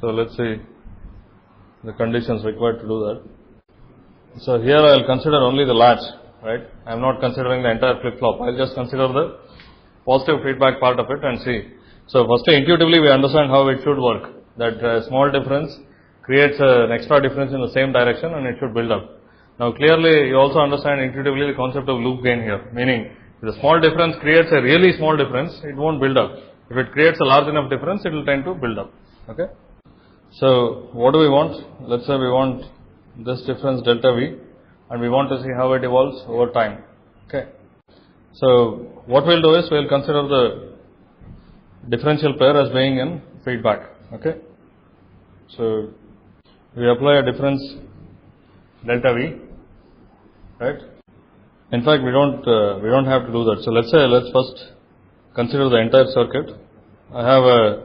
So let's see the conditions required to do that. So here I will consider only the latch, right? I am not considering the entire flip-flop. I will just consider the positive feedback part of it and see. So firstly, intuitively we understand how it should work. That a small difference creates an extra difference in the same direction and it should build up. Now clearly you also understand intuitively the concept of loop gain here, meaning if the small difference creates a really small difference, it won't build up. If it creates a large enough difference, it will tend to build up. Okay. So what do we want? Let's say we want this difference delta V and we want to see how it evolves over time. Okay. So what we'll do is we'll consider the differential pair as being in feedback. Okay. So we apply a difference delta V, right? In fact, we don't have to do that. So let's first consider the entire circuit. I have a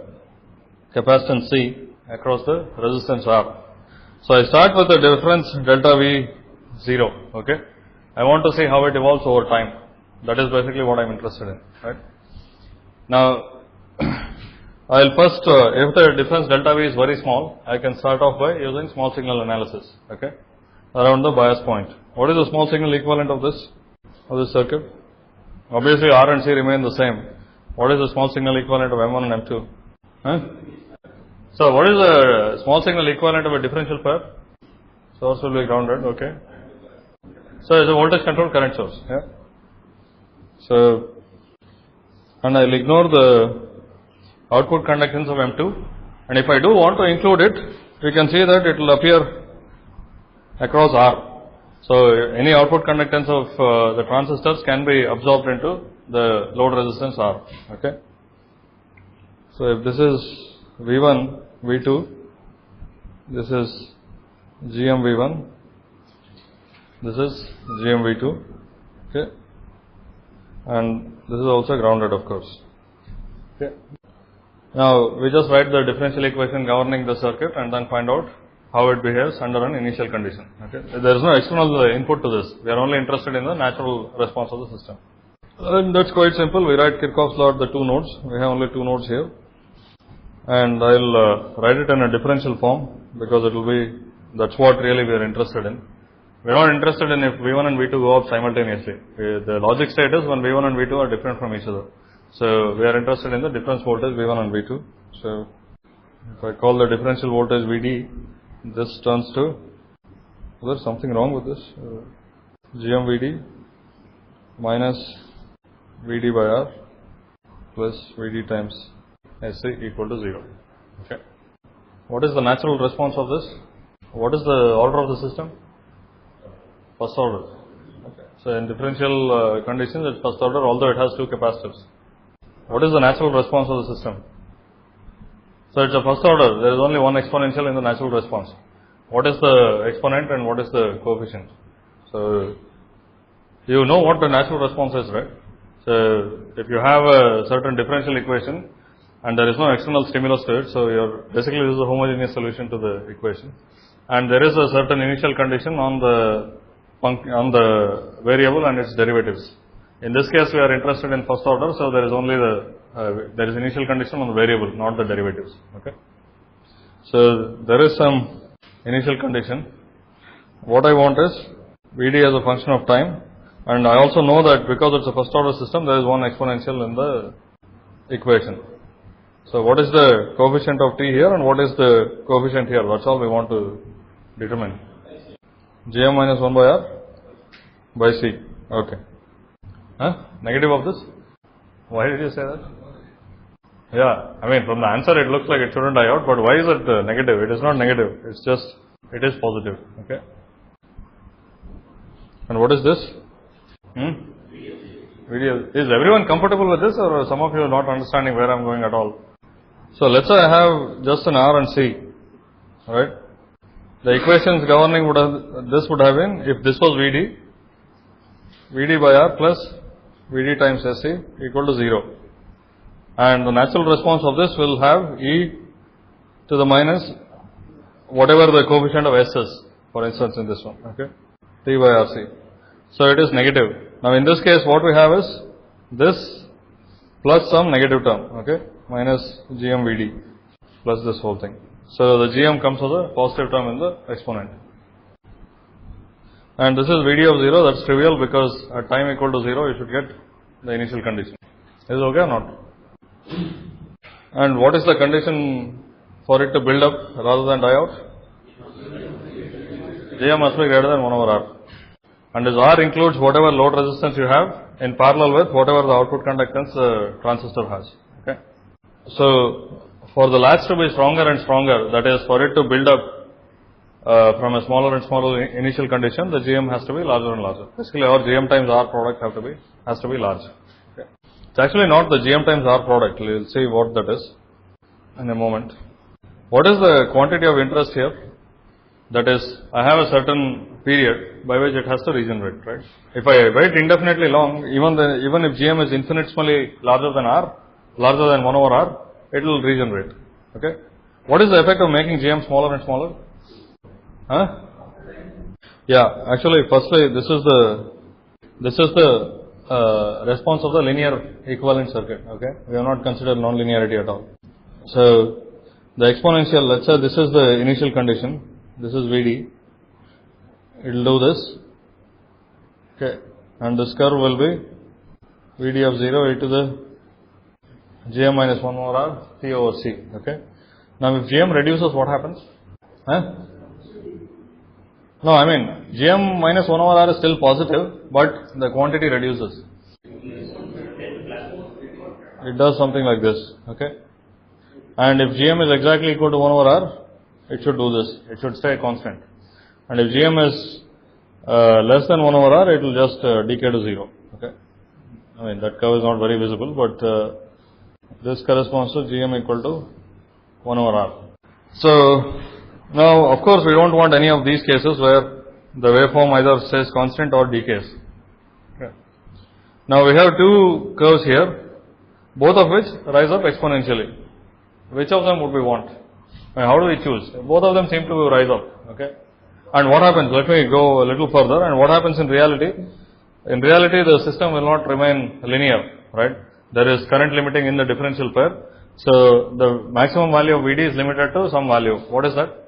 capacitance C across the resistance R. So I start with the difference delta V 0. Okay. I want to see how it evolves over time. That is basically what I am interested in, right? Now I will first, if the difference delta V is very small, I can start off by using small signal analysis, okay, around the bias point. What is the small signal equivalent of this circuit? Obviously R and C remain the same. What is the small signal equivalent of M1 and M2? Huh? So what is the small signal equivalent of a differential pair? Source will be grounded, okay. So it's a voltage controlled current source, yeah. So, and I will ignore the output conductance of M2, and if I do want to include it, we can see that it will appear across R. So any output conductance of the transistors can be absorbed into the load resistance R. Okay. So if this is V1, V2, this is GM V1, this is GM V2, okay, and this is also grounded, of course. Okay. Now we just write the differential equation governing the circuit and then find out how it behaves under an initial condition. Okay. There is no external input to this. We are only interested in the natural response of the system. And that's quite simple. We write Kirchhoff's law at the two nodes. We have only two nodes here. And I'll write it in a differential form because it will be, that's what really we are interested in. We are not interested in if V1 and V2 go up simultaneously. The logic state is when V1 and V2 are different from each other. So we are interested in the difference voltage V1 and V2. So if I call the differential voltage VD, this turns to, is there something wrong with this? GM VD minus VD by R plus VD times SC equal to 0. Okay. What is the natural response of this? What is the order of the system? First order. Okay. So in differential conditions, it's first order, although it has two capacitors. What is the natural response of the system? So it's a first order. There is only one exponential in the natural response. What is the exponent and what is the coefficient? So you know what the natural response is, right? So if you have a certain differential equation and there is no external stimulus to it, so basically this is a homogeneous solution to the equation, and there is a certain initial condition on the variable and its derivatives. In this case, we are interested in first order, so there is only there is initial condition on the variable, not the derivatives. Okay. So there is some initial condition. What I want is VD as a function of time, and I also know that because it's a first order system, there is one exponential in the equation. So what is the coefficient of t here and what is the coefficient here? That's all we want to determine. Gm minus 1 by R by C. Okay. Negative of this? Why did you say that? Yeah, I mean from the answer it looks like it shouldn't die out, but why is it negative? It is not negative, it's just, it is positive. Okay. And what is this? VDS. Is everyone comfortable with this, or some of you are not understanding where I am going at all? So let's say I have just an R and C, right? The equations governing this would have been, if this was VD by R plus VD times SC equal to 0. And the natural response of this will have E to the minus whatever the coefficient of S is, for instance in this one, okay, T by RC. So it is negative. Now in this case what we have is this plus some negative term, okay, minus GMVD plus this whole thing. So the GM comes as a positive term in the exponent. And this is VD of 0, that's trivial because at time equal to 0 you should get the initial condition. Is it okay or not? And what is the condition for it to build up rather than die out? GM must be greater than 1 over R. And this R includes whatever load resistance you have in parallel with whatever the output conductance the transistor has. Okay. So for the latch to be stronger and stronger, that is for it to build up from a smaller and smaller initial condition, the GM has to be larger and larger. Basically, our GM times R product has to be large. Okay. It's actually not the GM times R product. We will see what that is in a moment. What is the quantity of interest here? That is, I have a certain period by which it has to regenerate, right? If I wait indefinitely long, even if GM is infinitesimally larger than R, larger than 1 over R, it will regenerate. Okay. What is the effect of making GM smaller and smaller? Huh? Yeah, actually, firstly, this is the response of the linear equivalent circuit. Okay, we have not considered non-linearity at all. So the exponential, let's say this is the initial condition. This is VD. It will do this. Okay, and this curve will be VD of 0 e to the GM minus 1 over R T over C. Okay. Now, if GM reduces, what happens? Huh? No, I mean, GM minus 1 over R is still positive, but the quantity reduces. It does something like this, okay? And if GM is exactly equal to 1 over R, it should do this. It should stay constant. And if GM is less than 1 over R, it will just decay to 0, okay? I mean, that curve is not very visible, but this corresponds to GM equal to 1 over R. So, now, of course, we don't want any of these cases where the waveform either stays constant or decays. Okay. Now, we have two curves here, both of which rise up exponentially. Which of them would we want? I mean, how do we choose? Both of them seem to rise up. Okay. And what happens? Let me go a little further. And what happens in reality? In reality, the system will not remain linear, right? There is current limiting in the differential pair. So, the maximum value of VD is limited to some value. What is that?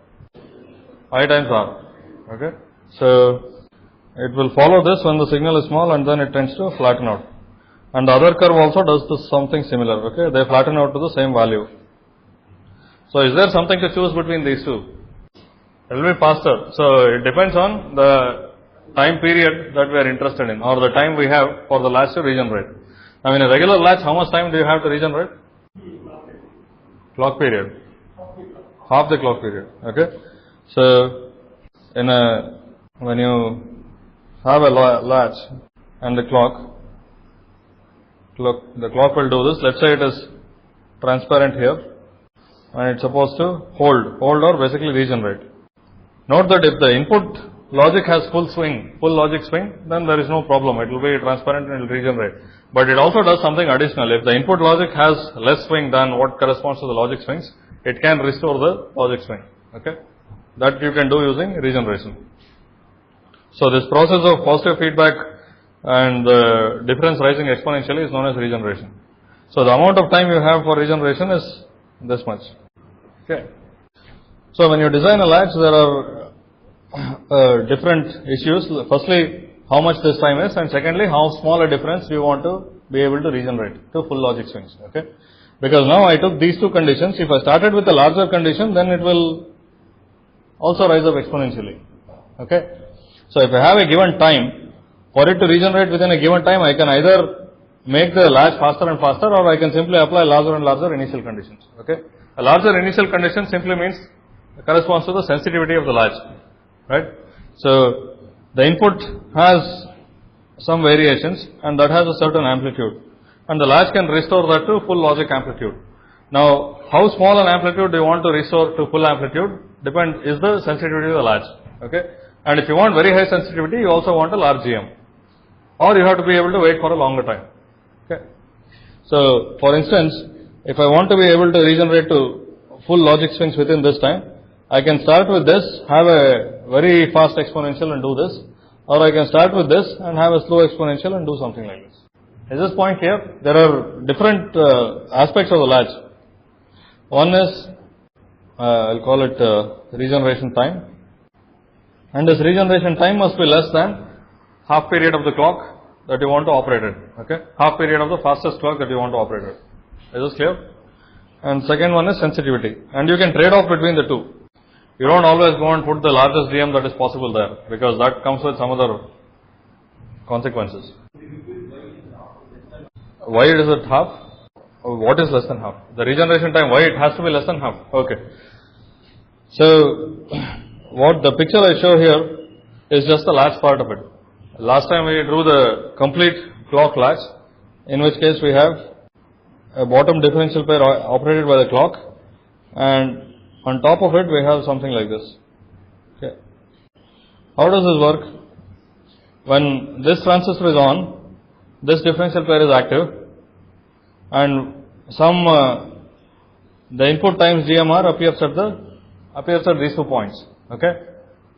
I times R. Okay. So, it will follow this when the signal is small and then it tends to flatten out. And the other curve also does this something similar. Okay. They flatten out to the same value. So, is there something to choose between these two? It will be faster. So, it depends on the time period that we are interested in or the time we have for the latch to regenerate. Now, in a regular latch, how much time do you have to regenerate? Clock period. Half the clock period. Okay. So, when you have a latch and the clock will do this. Let's say it is transparent here and it's supposed to hold or basically regenerate. Note that if the input logic has full logic swing, then there is no problem. It will be transparent and it will regenerate. But it also does something additional. If the input logic has less swing than what corresponds to the logic swings, it can restore the logic swing. Okay. That you can do using regeneration. So, this process of positive feedback and the difference rising exponentially is known as regeneration. So, the amount of time you have for regeneration is this much. Okay. So, when you design a latch, there are different issues. Firstly, how much this time is, and secondly, how small a difference you want to be able to regenerate to full logic swings. Okay. Because now I took these two conditions. If I started with a larger condition, then it will also rise up exponentially. Okay. So, if I have a given time, for it to regenerate within a given time, I can either make the latch faster and faster, or I can simply apply larger and larger initial conditions. Okay. A larger initial condition simply means corresponds to the sensitivity of the latch, right. So, the input has some variations and that has a certain amplitude, and the latch can restore that to full logic amplitude. Now, how small an amplitude do you want to restore to full amplitude is the sensitivity of the latch. Okay. And if you want very high sensitivity, you also want a large GM, or you have to be able to wait for a longer time. Okay. So, for instance, if I want to be able to regenerate to full logic swings within this time, I can start with this, have a very fast exponential and do this, or I can start with this and have a slow exponential and do something like this. Is this point clear? There are different aspects of the latch. One is I'll call it regeneration time, and this regeneration time must be less than half period of the clock that you want to operate it. Okay, half period of the fastest clock that you want to operate it. Is this clear? And second one is sensitivity, and you can trade off between the two. You don't always go and put the largest GM that is possible there, because that comes with some other consequences. Why is it half? What is less than half? The regeneration time, why it has to be less than half? Okay. So, what the picture I show here is just the latch part of it. Last time we drew the complete clock latch, in which case we have a bottom differential pair operated by the clock, and on top of it we have something like this. Okay. How does this work? When this transistor is on, this differential pair is active, and some the input times GMR appears at these 2 points. Okay,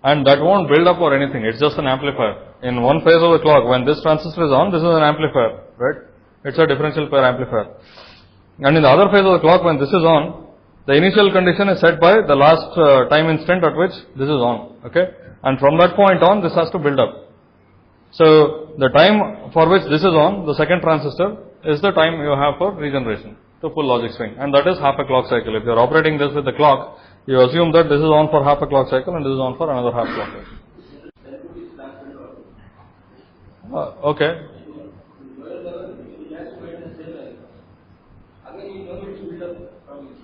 and that won't build up or anything. It's just an amplifier. In one phase of the clock, when this transistor is on, this is an amplifier, right? It's a differential pair amplifier. And in the other phase of the clock, when this is on, the initial condition is set by the last time instant at which this is on. Okay, and from that point on, this has to build up. So the time for which this is on, the second transistor, is the time you have for regeneration to full logic swing, and that is half a clock cycle. If you are operating this with the clock, you assume that this is on for half a clock cycle and this is on for another half clock cycle. Okay.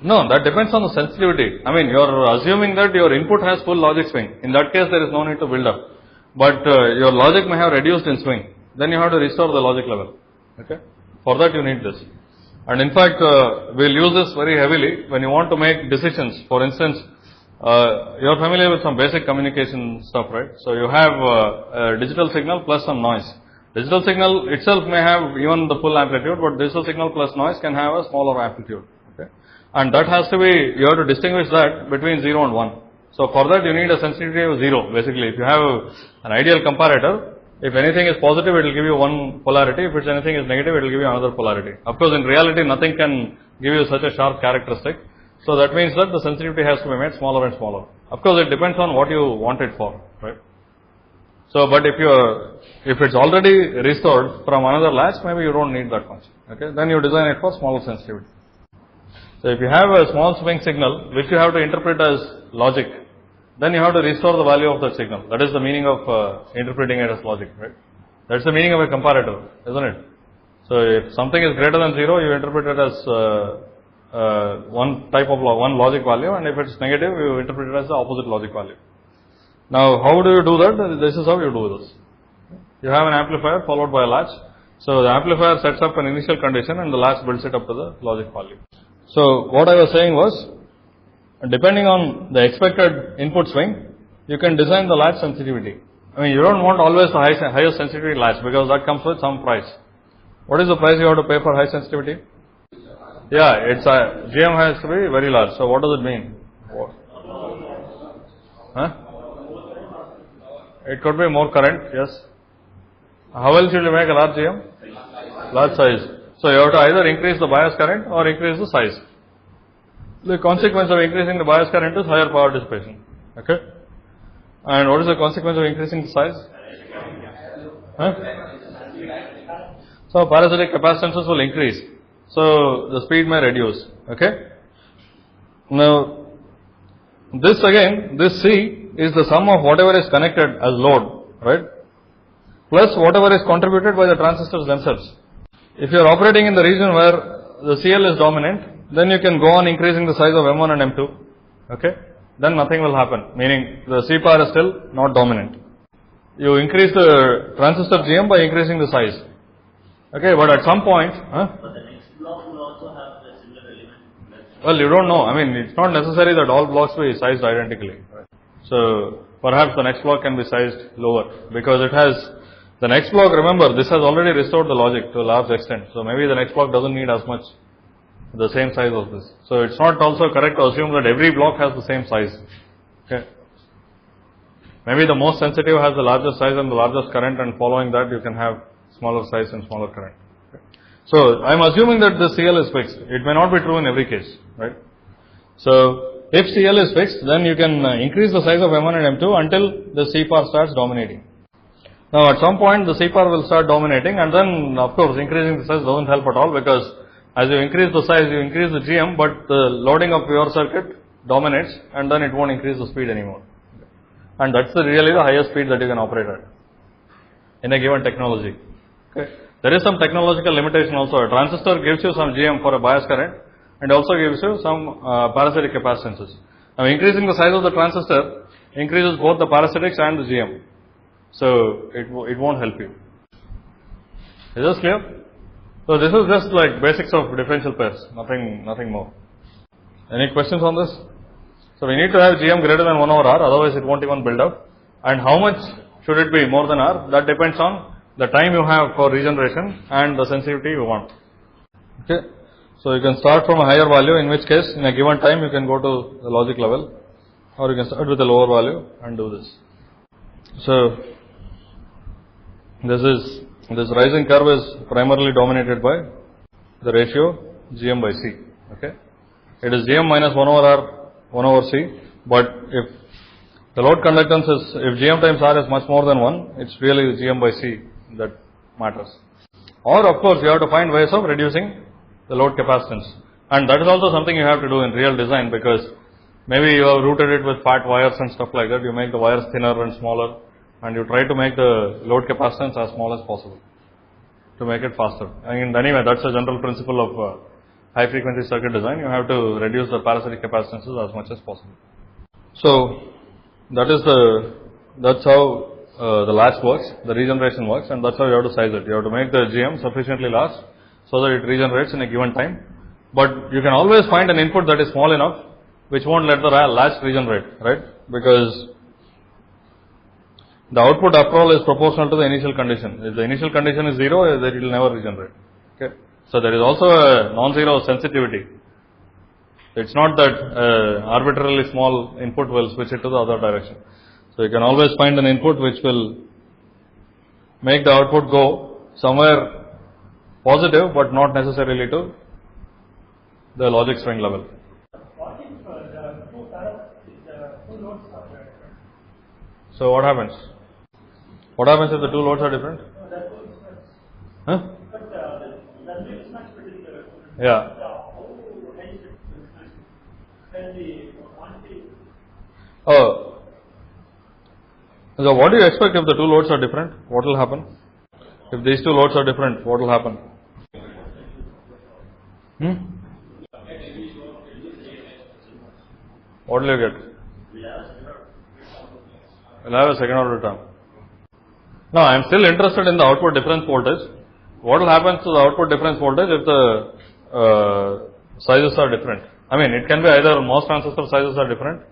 No, that depends on the sensitivity. I mean, you are assuming that your input has full logic swing. In that case, there is no need to build up. But your logic may have reduced in swing. Then you have to restore the logic level. Okay. For that, you need this. And in fact, we'll use this very heavily when you want to make decisions. For instance, you're familiar with some basic communication stuff, right? So you have a digital signal plus some noise. Digital signal itself may have even the full amplitude, but digital signal plus noise can have a smaller amplitude. Okay, and that has to be, you have to distinguish that between 0 and 1. So for that, you need a sensitivity of 0. Basically, if you have an ideal comparator, if anything is positive, it will give you one polarity. If it's anything is negative, it will give you another polarity. Of course, in reality, nothing can give you such a sharp characteristic. So that means that the sensitivity has to be made smaller and smaller. Of course, it depends on what you want it for, right? So, but if it's already restored from another latch, maybe you don't need that much. Okay, then you design it for smaller sensitivity. So, if you have a small swing signal which you have to interpret as logic, then you have to restore the value of that signal. That is the meaning of interpreting it as logic, right? That's the meaning of a comparator, isn't it? So, if something is greater than 0, you interpret it as one logic value, and if it's negative, you interpret it as the opposite logic value. Now, how do you do that? This is how you do this. You have an amplifier followed by a latch. So, the amplifier sets up an initial condition and the latch builds it up to the logic value. So, what I was saying was, depending on the expected input swing, you can design the latch sensitivity. I mean, you don't want always the highest sensitivity latch, because that comes with some price. What is the price you have to pay for high sensitivity? Yeah, it's GM has to be very large. So, what does it mean? Huh? It could be more current, yes. How else should you make a large GM? Large size. So, you have to either increase the bias current or increase the size. The consequence of increasing the bias current is higher power dissipation. Okay. And what is the consequence of increasing the size? Huh? So, parasitic capacitances will increase. So, the speed may reduce. Okay. Now, this again, this C is the sum of whatever is connected as load, right? Plus whatever is contributed by the transistors themselves. If you are operating in the region where the CL is dominant, then you can go on increasing the size of M1 and M2. Okay. Then nothing will happen, meaning the C power is still not dominant. You increase the transistor GM by increasing the size. Okay, but at some point, But the next block will also have the similar element. Well, you don't know. I mean, it's not necessary that all blocks be sized identically. Right? So, perhaps the next block can be sized lower, because it has, the next block, remember, this has already restored the logic to a large extent. So, maybe the next block doesn't need as much, the same size as this. So, it's not also correct to assume that every block has the same size. Okay. Maybe the most sensitive has the largest size and the largest current, and following that you can have smaller size and smaller current. Okay. So, I am assuming that the CL is fixed. It may not be true in every case, right? So, if CL is fixed, then you can increase the size of M1 and M2 until the C par starts dominating. Now at some point the C par will start dominating, and then of course increasing the size doesn't help at all, because as you increase the size, you increase the GM, but the loading of your circuit dominates, and then it won't increase the speed anymore. And that's really the highest speed that you can operate at in a given technology. Okay. There is some technological limitation also. A transistor gives you some GM for a bias current, and also gives you some parasitic capacitances. Now increasing the size of the transistor increases both the parasitics and the GM. So it won't help you. Is this clear? So this is just like basics of differential pairs, nothing more. Any questions on this? So we need to have GM greater than 1 over R, otherwise it won't even build up. And how much should it be more than R? That depends on the time you have for regeneration and the sensitivity you want. Okay. So you can start from a higher value, in which case in a given time you can go to the logic level, or you can start with a lower value and do this. So this rising curve is primarily dominated by the ratio GM by C. Okay. It is GM minus 1 over R, 1 over C, but if the load conductance is, if GM times R is much more than 1, it's really the GM by C that matters. Or of course you have to find ways of reducing the load capacitance, and that is also something you have to do in real design, because maybe you have routed it with fat wires and stuff like that. You make the wires thinner and smaller, and you try to make the load capacitance as small as possible to make it faster. And anyway, that's a general principle of high frequency circuit design. You have to reduce the parasitic capacitances as much as possible. So that's how the latch works, the regeneration works, and that's how you have to size it. You have to make the GM sufficiently large so that it regenerates in a given time. But you can always find an input that is small enough which won't let the latch regenerate, right? Because the output after all is proportional to the initial condition. If the initial condition is 0, then it will never regenerate. Okay. So there is also a non-zero sensitivity. It's not that arbitrarily small input will switch it to the other direction. So you can always find an input which will make the output go somewhere positive, but not necessarily to the logic swing level. What if the two loads are different? So what happens? What happens if the two loads are different? No, that two mismatch. Huh? But the mismatch between the Yeah. and the quantity. Oh. So what do you expect if the two loads are different? What will happen? If these two loads are different, what will happen? What will you get? We'll have a second order term. Now I am still interested in the output difference voltage. What will happen to the output difference voltage if the sizes are different? I mean, it can be either MOS transistor sizes are different,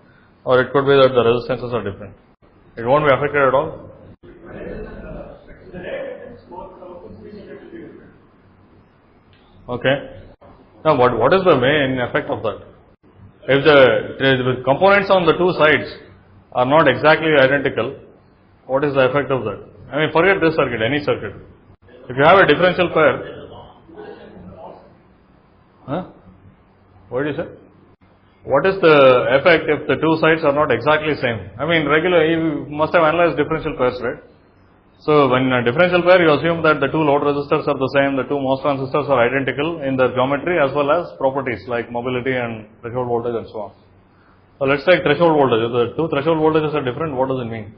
or it could be that the resistances are different. It won't be affected at all. The rate is both outputs will be different. Okay. Now what is the main effect of that? If the components on the two sides are not exactly identical, what is the effect of that? I mean, forget this circuit, any circuit. If you have a differential pair, what did you say? What is the effect if the two sides are not exactly same? I mean, you must have analyzed differential pairs, right? So when a differential pair, you assume that the two load resistors are the same, the two MOS transistors are identical in their geometry as well as properties like mobility and threshold voltage and so on. So let's take threshold voltage. If the two threshold voltages are different, what does it mean?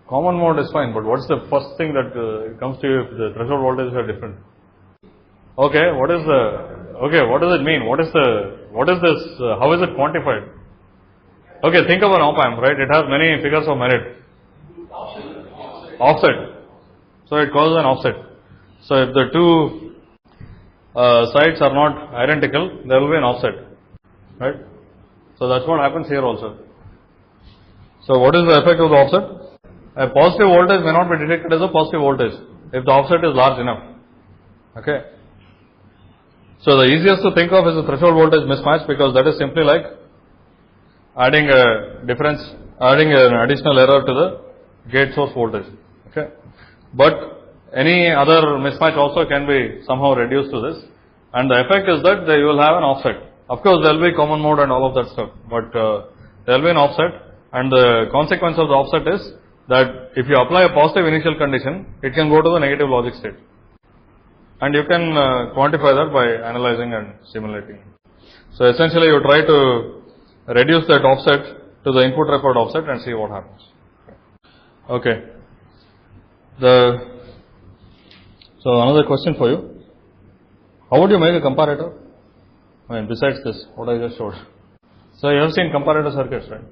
Common mode is fine, but what's the first thing that comes to you if the threshold voltages are different? Okay, what does it mean? What is this, how is it quantified? Okay, think of an op amp, right? It has many figures of merit. Offset. So it causes an offset. So if the two sides are not identical, there will be an offset, right? So that's what happens here also. So what is the effect of the offset? A positive voltage may not be detected as a positive voltage if the offset is large enough. Okay. So the easiest to think of is the threshold voltage mismatch, because that is simply like adding an additional error to the gate source voltage. Okay. But any other mismatch also can be somehow reduced to this, And the effect is that you will have an offset. Of course, there will be common mode and all of that stuff, but there will be an offset, and the consequence of the offset is that if you apply a positive initial condition, it can go to the negative logic state. And you can quantify that by analyzing and simulating. So essentially you try to reduce that offset to the input record offset and see what happens. Okay. So another question for you. How would you make a comparator? I mean, besides this, what I just showed. So you have seen comparator circuits, right?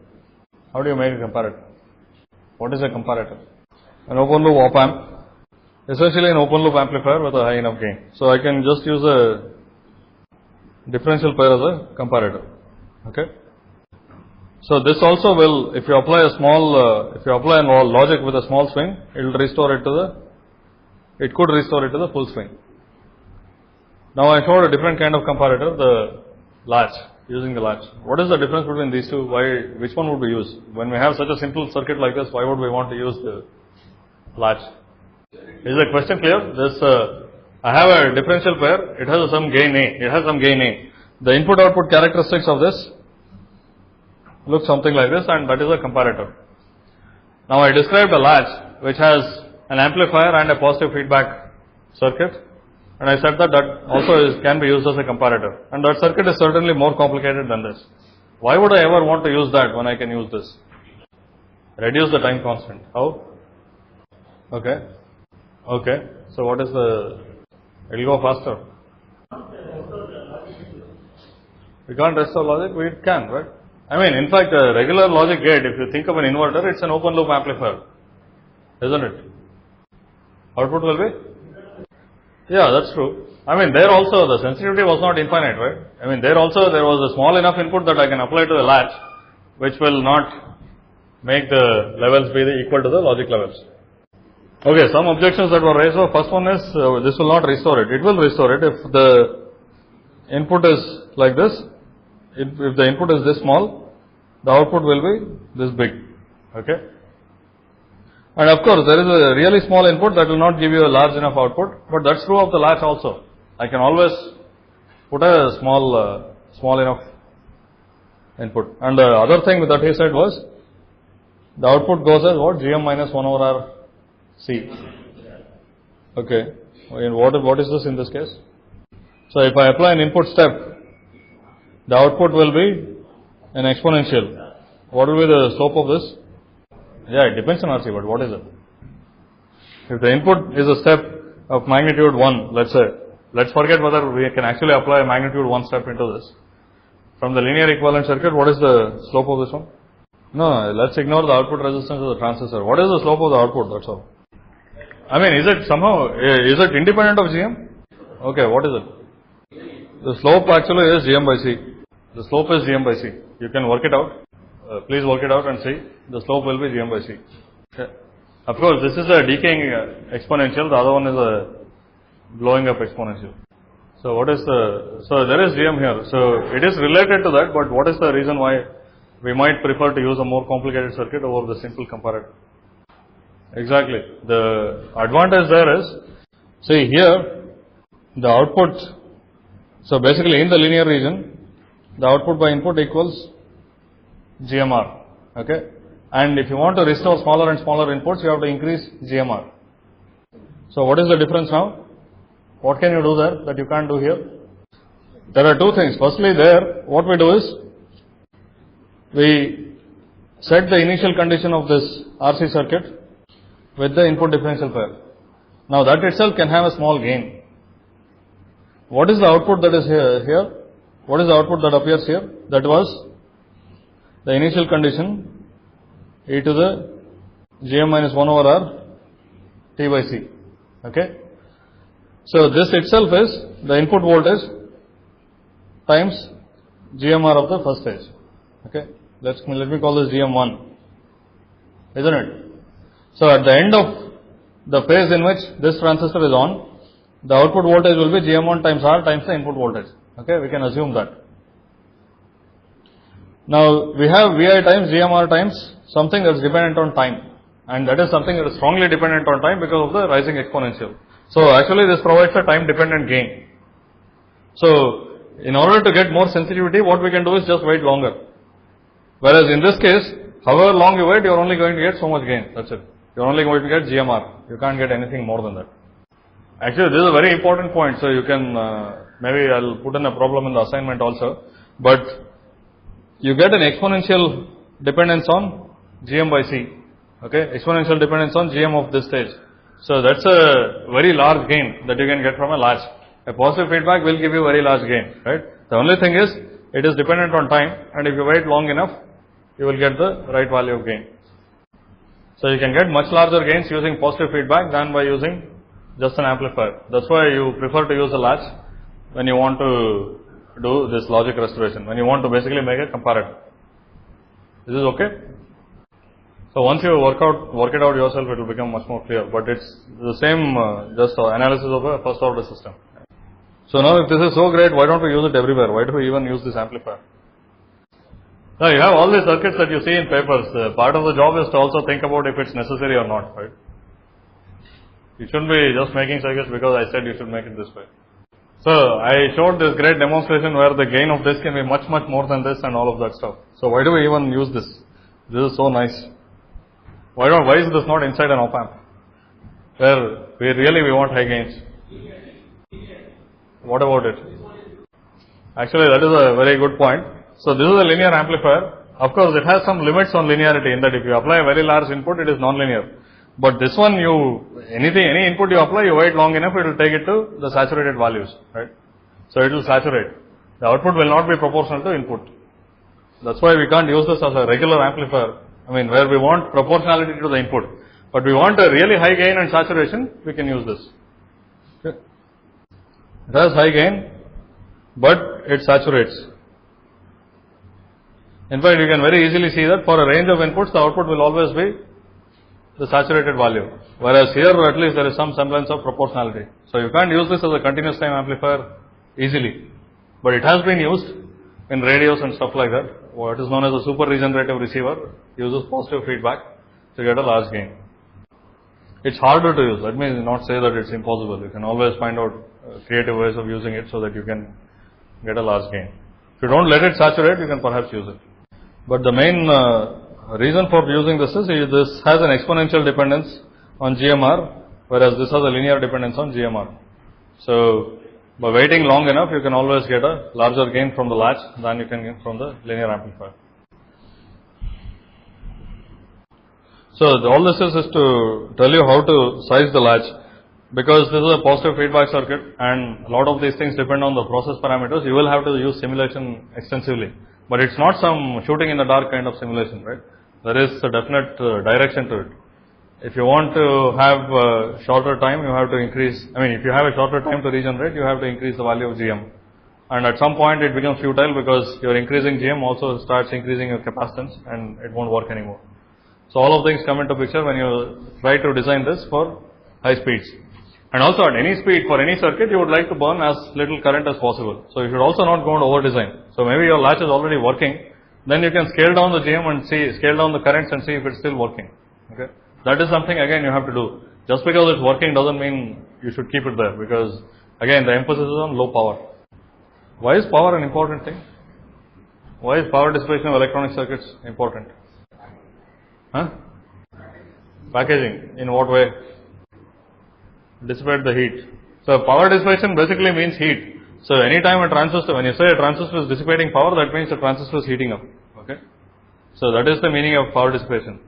How do you make a comparator? What is a comparator? An open loop op amp. Essentially an open loop amplifier with a high enough gain. So I can just use a differential pair as a comparator. Okay. So this also will, if you apply a small, if you apply a logic with a small swing, it will restore it to the, it could restore it to the full swing. Now I showed a different kind of comparator, the latch, using the latch. What is the difference between these two? Why, which one would we use? When we have such a simple circuit like this, why would we want to use the latch? Is the question clear? This, I have a differential pair, it has some gain A, it has some gain A. The input output characteristics of this looks something like this, and that is a comparator. Now I described a latch which has an amplifier and a positive feedback circuit, and I said that that also can be used as a comparator, and that circuit is certainly more complicated than this. Why would I ever want to use that when I can use this? Reduce the time constant. How? Okay. Okay. So what is the, it will go faster. We can't restore logic, we can, right? I mean, in fact, a regular logic gate, if you think of an inverter, it's an open loop amplifier, isn't it? Output will be? Yeah, that's true. I mean, there also the sensitivity was not infinite, right? I mean, there also there was a small enough input that I can apply to the latch, which will not make the levels be equal to the logic levels. Okay, some objections that were raised. So first one is this will not restore it. It will restore it if the input is like this. If the input is this small, the output will be this big. Okay. And of course, there is a really small input that will not give you a large enough output, but that's true of the latch also. I can always put a small enough input. And the other thing that he said was the output goes as what? Gm minus 1 over R C. Okay. And what is this in this case? So if I apply an input step, the output will be an exponential. What will be the slope of this? Yeah, it depends on RC, but what is it? If the input is a step of magnitude 1, let's say, let's forget whether we can actually apply a magnitude 1 step into this. From the linear equivalent circuit, what is the slope of this one? No, let's ignore the output resistance of the transistor. What is the slope of the output? That's all. I mean, is it somehow, is it independent of GM? Okay, what is it? The slope actually is GM by C. The slope is GM by C. You can work it out. Please work it out and see. The slope will be GM by C. Okay. Of course, this is a decaying exponential. The other one is a blowing up exponential. So what is the, so there is GM here. So it is related to that, but what is the reason why we might prefer to use a more complicated circuit over the simple comparator? Exactly. The advantage there is, see here, the output, so basically in the linear region, the output by input equals GMR. Okay. And if you want to restore smaller and smaller inputs, you have to increase GMR. So what is the difference now? What can you do there that you can't do here? There are two things. Firstly, there, what we do is, we set the initial condition of this RC circuit with the input differential pair. Now that itself can have a small gain. What is the output that is here? What is the output that appears here? That was the initial condition e to the Gm minus 1 over R T by C. Okay. So this itself is the input voltage times GMR of the first stage. Okay. Let me call this GM1. Isn't it? So at the end of the phase in which this transistor is on, the output voltage will be GM1 times R times the input voltage. Okay, we can assume that. Now we have VI times GMR times something that is dependent on time, and that is something that is strongly dependent on time because of the rising exponential. So actually this provides a time dependent gain. So, in order to get more sensitivity, what we can do is just wait longer. Whereas in this case, however long you wait, you are only going to get so much gain. That's it. You are only going to get GMR. You can't get anything more than that. Actually, this is a very important point. So, you can, maybe I'll put in a problem in the assignment also. But you get an exponential dependence on GM by C. Okay, exponential dependence on GM of this stage. So, that's a very large gain that you can get from a latch. A positive feedback will give you very large gain, right? The only thing is, it is dependent on time, and if you wait long enough, you will get the right value of gain. So, you can get much larger gains using positive feedback than by using just an amplifier. That's why you prefer to use a latch when you want to do this logic restoration, when you want to basically make a comparator. Is this okay? So, once you work it out yourself, it will become much more clear, but it's the same just analysis of a first order system. So, now if this is so great, why don't we use it everywhere? Why do we even use this amplifier? Now, you have all these circuits that you see in papers. Part of the job is to also think about if it's necessary or not, right? You shouldn't be just making circuits because I said you should make it this way. So, I showed this great demonstration where the gain of this can be much more than this and all of that stuff. So, why do we even use this? This is so nice. Why is this not inside an op-amp? Where we want high gains. What about it? Actually, that is a very good point. So, this is a linear amplifier. Of course, it has some limits on linearity in that if you apply a very large input, it is non-linear. But this one, any input you apply, you wait long enough, it will take it to the saturated values, right? So, it will saturate. The output will not be proportional to input. That's why we can't use this as a regular amplifier. I mean, where we want proportionality to the input. But we want a really high gain and saturation, we can use this. Okay. It has high gain, but it saturates. In fact, you can very easily see that for a range of inputs, the output will always be the saturated value. Whereas here, at least there is some semblance of proportionality. So, you can't use this as a continuous time amplifier easily. But it has been used in radios and stuff like that. What is known as a super regenerative receiver uses positive feedback to get a large gain. It's harder to use. Let me not say that it's impossible. You can always find out creative ways of using it so that you can get a large gain. If you don't let it saturate, you can perhaps use it. But the main reason for using this is this has an exponential dependence on GMR, whereas this has a linear dependence on GMR. So, by waiting long enough, you can always get a larger gain from the latch than you can get from the linear amplifier. So, all this is to tell you how to size the latch, because this is a positive feedback circuit and a lot of these things depend on the process parameters. You will have to use simulation extensively, but it's not some shooting in the dark kind of simulation, right? There is a definite direction to it. If you want to have shorter time, you have to increase, if you have a shorter time to regenerate, you have to increase the value of GM. And at some point it becomes futile because your increasing GM also starts increasing your capacitance and it won't work anymore. So, all of things come into picture when you try to design this for high speeds. And also at any speed for any circuit, you would like to burn as little current as possible. So, you should also not go and over design. So, maybe your latch is already working, then you can scale down the GM and scale down the currents and see if it's still working. Okay. That is something again you have to do. Just because it's working doesn't mean you should keep it there, because again the emphasis is on low power. Why is power an important thing? Why is power dissipation of electronic circuits important? Huh? Packaging. In what way? Dissipate the heat. So, power dissipation basically means heat. So, anytime a transistor, when you say a transistor is dissipating power, that means the transistor is heating up. Okay. So, that is the meaning of power dissipation.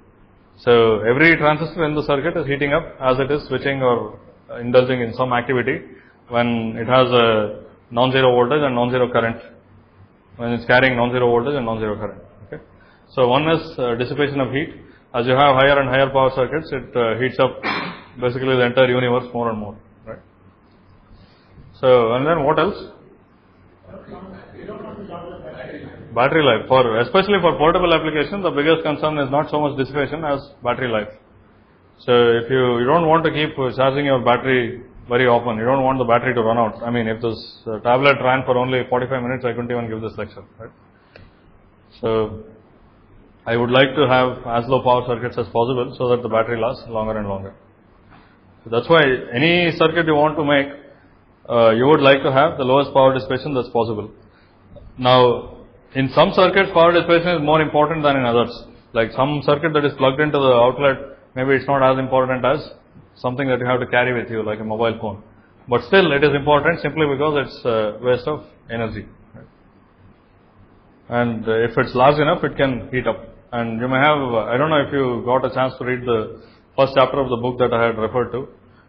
So, every transistor in the circuit is heating up as it is switching or indulging in some activity when it has a non-zero voltage and non-zero current, when it's carrying non-zero voltage and non-zero current. Okay. So, one is dissipation of heat. As you have higher and higher power circuits, it heats up basically the entire universe more and more, right? So, and then what else? Battery life. Especially for portable applications, the biggest concern is not so much dissipation as battery life. So, if you don't want to keep charging your battery very often, you don't want the battery to run out. If this tablet ran for only 45 minutes, I couldn't even give this lecture, right? So, I would like to have as low power circuits as possible so that the battery lasts longer and longer. So, that's why any circuit you want to make, you would like to have the lowest power dissipation that's possible. Now, in some circuits, power dissipation is more important than in others. Like some circuit that is plugged into the outlet, maybe it's not as important as something that you have to carry with you, like a mobile phone. But still, it is important simply because it's waste of energy. Right? And if it's large enough, it can heat up. And you may have, I don't know if you got a chance to read the first chapter of the book that I had referred to,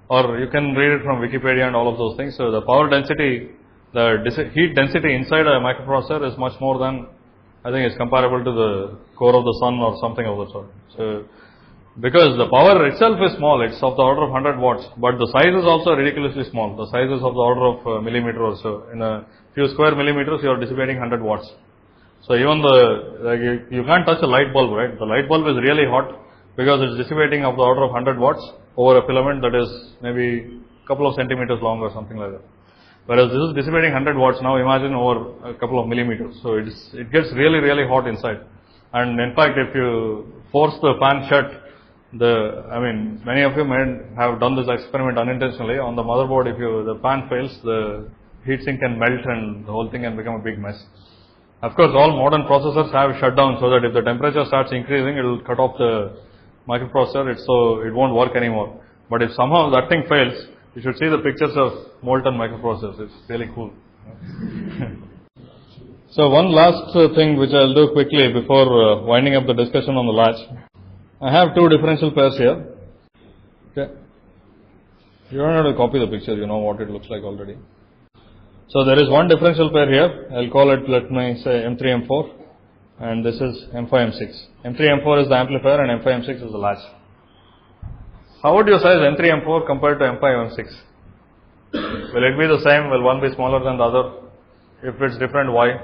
or you can read it from Wikipedia and all of those things. So the power density, the heat density inside a microprocessor is much more than, I think it's comparable to the core of the sun or something of that sort. So, because the power itself is small, it's of the order of 100 watts, but the size is also ridiculously small. The size is of the order of a millimeter or so. In a few square millimeters, you are dissipating 100 watts. So even you can't touch a light bulb, right? The light bulb is really hot because it's dissipating of the order of 100 watts over a filament that is maybe a couple of centimeters long or something like that. Whereas this is dissipating 100 watts, now imagine over a couple of millimeters. So it gets really, really hot inside. And in fact, if you force the fan shut, many of you may have done this experiment unintentionally. On the motherboard, if the fan fails, the heatsink can melt and the whole thing can become a big mess. Of course, all modern processors have shut down so that if the temperature starts increasing, it will cut off the microprocessor, so it won't work anymore. But if somehow that thing fails, you should see the pictures of molten microprocessors. It's really cool. So one last thing which I'll do quickly before winding up the discussion on the latch. I have two differential pairs here. Okay. You don't have to copy the picture, you know what it looks like already. So there is one differential pair here. I'll call it, let me say M3, M4, and this is M5, M6. M3, M4 is the amplifier and M5, M6 is the latch. How would you size M3, M4 compared to M5, M6? Will it be the same? Will one be smaller than the other? If it's different, why?